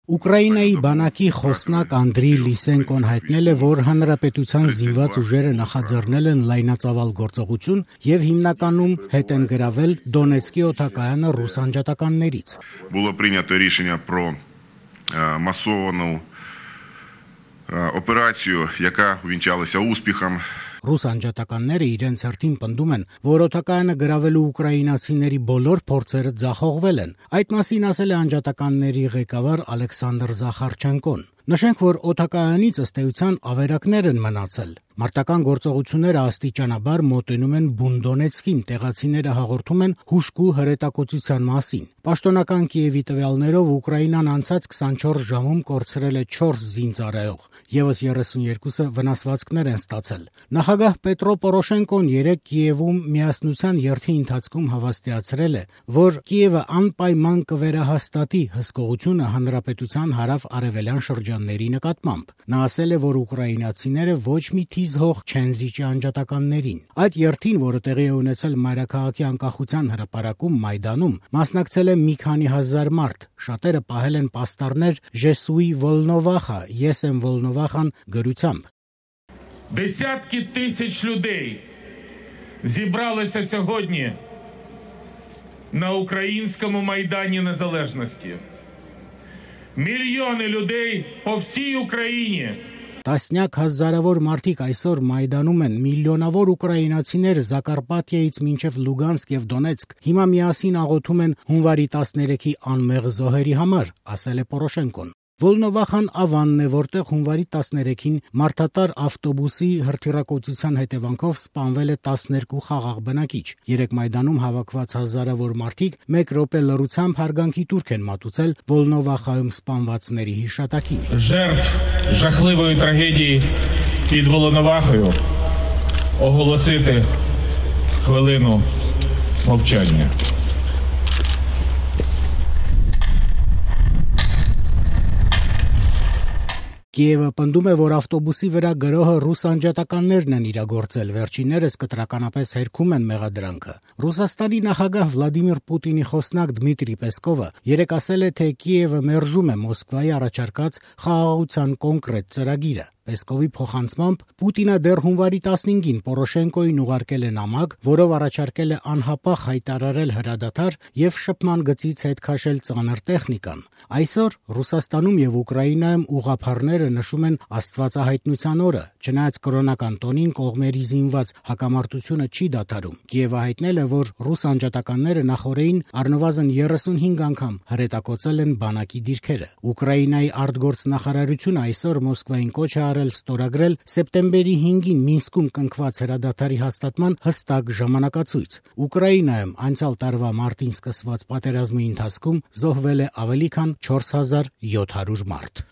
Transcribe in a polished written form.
Ուկրաինայի բանակի խոսնակ Անդրի Լիսենկոն հայտնել է, որ հանրապետության զինված ուժերը նախաձեռնել են լայնածավալ գործողություն եւ հիմնականում հետ են գրավել Դոնեցկի օդակայանը ռուս անջատականներից։ Було прийнято рішення про масовану операцію, яка увінчалася успіхом. Ռուս անջատականները իրենց հերթին պնդում են, որ օդակայանը գրավելու ուկրաինացիների բոլոր փորձերը ձախողվել են։ Այդ մասին ասել է անջատականների ղեկավար Ալեքսանդր Զախարչենկոն։ Նշենք, որ օդակայանից ըստ էության ավերակներ են մնացել։ Մարտական գործողությունները աստիճանաբար մոտենում են Բունդոնեցկին, տեղացիները հաղորդում են հուժկու հրետակոծության մասին։ Պաշտոնական Կիևի տվյալներով Ուկրաինան անցած 24 ժամում կորցրել է 4 զինծառայող, եւս 32-ը վնասվածքներ են ստացել։ Նախագահ Պետրո Պորոշենկոն երեկ Կիևում միասնության երթի ընթացքում հավաստիացրել է, որ Կիևը անպայման կվերահաստատի հսկողությունը հանրապետության հարավ-արևելյան շրջանների նկատմամբ։ Նա ասել է, որ ուկրաինացիները ոչ մի հող չեն զիջի անջատականներին։ Այդ երթին, որը տեղի է ունեցել մայրաքաղաքի անկախության հրապարակում Մայդանում, մասնակցել է մի քանի հազար մարդ։ Շատերը պահել են պաստառներ «Ժեսուի Վոլնովախա», «Ես եմ Վոլնովախան» գրությամբ։ Десятки тисяч людей зібралися сьогодні на українському Майдані Незалежності. Мільйони людей по всій Україні. Տասնյակ հազարավոր մարդիկ այսօր Մայդանում են, միլիոնավոր ուկրաինացիներ Զակարպատիայից մինչև Լուգանսկ եւ Դոնեցկ հիմա միասին աղոթում են հունվարի 13-ի անմեղ զոհերի համար, ասել է Պորոշենկոն։ Վոլնովախան ավանն է, որտեղ հունվարի 13-ին մարդատար ավտոբուսի հրթիռակոծության հետևանքով սպանվել է 12 խաղաղ բնակիչ։ Երեկ Մայդանում հավաքված հազարավոր մարդիկ 1 րոպե լռությամբ հարգանքի տուրք են մատուցել Վոլնովախայում սպանվածների հիշատակին։ Жертв жахливої трагедії під Волновахою оголосити хвилину мовчання. Կիևը պնդում է, որ ավտոբուսի վրա գրոհը ռուս անջատականներն են իրագործել, վերջիններս կտրականապես հերքում են մեղադրանքը։ Ռուսաստանի նախագահ Վլադիմիր Պուտինի խոսնակ Դմիտրի Պեսկովը երեկ ասել է, թե Կիևը մերժում է Մոսկվայի առաջարկած խաղաղության կոնկրետ ծրագիրը։ Պեսկովի փոխանցմամբ Պուտինը դեռ հունվարի 15-ին Պորոշենկոին ուղարկել է նամակ, որով առաջարկել է անհապաղ հայտարարել հրադադար եւ շփման գծից հետ քաշել ծանր տեխնիկան։ Այսօր Ռուսաստանում եւ Ուկրաինայում ուղղափառները նշում են Աստվածահայտնության օրը, չնայած կրոնական տոնին կողմերի զինված հակամարտությունը չի դադարում։ Կիևը հայտնել է, որ ռուս անջատականները նախորդին առնվազն 35 անգամ հրետակոծել են բանակի դիրքերը։ Ուկրաինայի արտգործնախարարությունը այսօր Մոսկվային կոչ է ստորագրել սեպտեմբերի 5-ին Մինսկում կնքված հրադադարի հաստատման հստակ ժամանակացույց։ Ուկրաինայում անցյալ տարվա մարտին սկսված պատերազմի ընթացքում զոհվել է ավելի քան 4700 մարդ։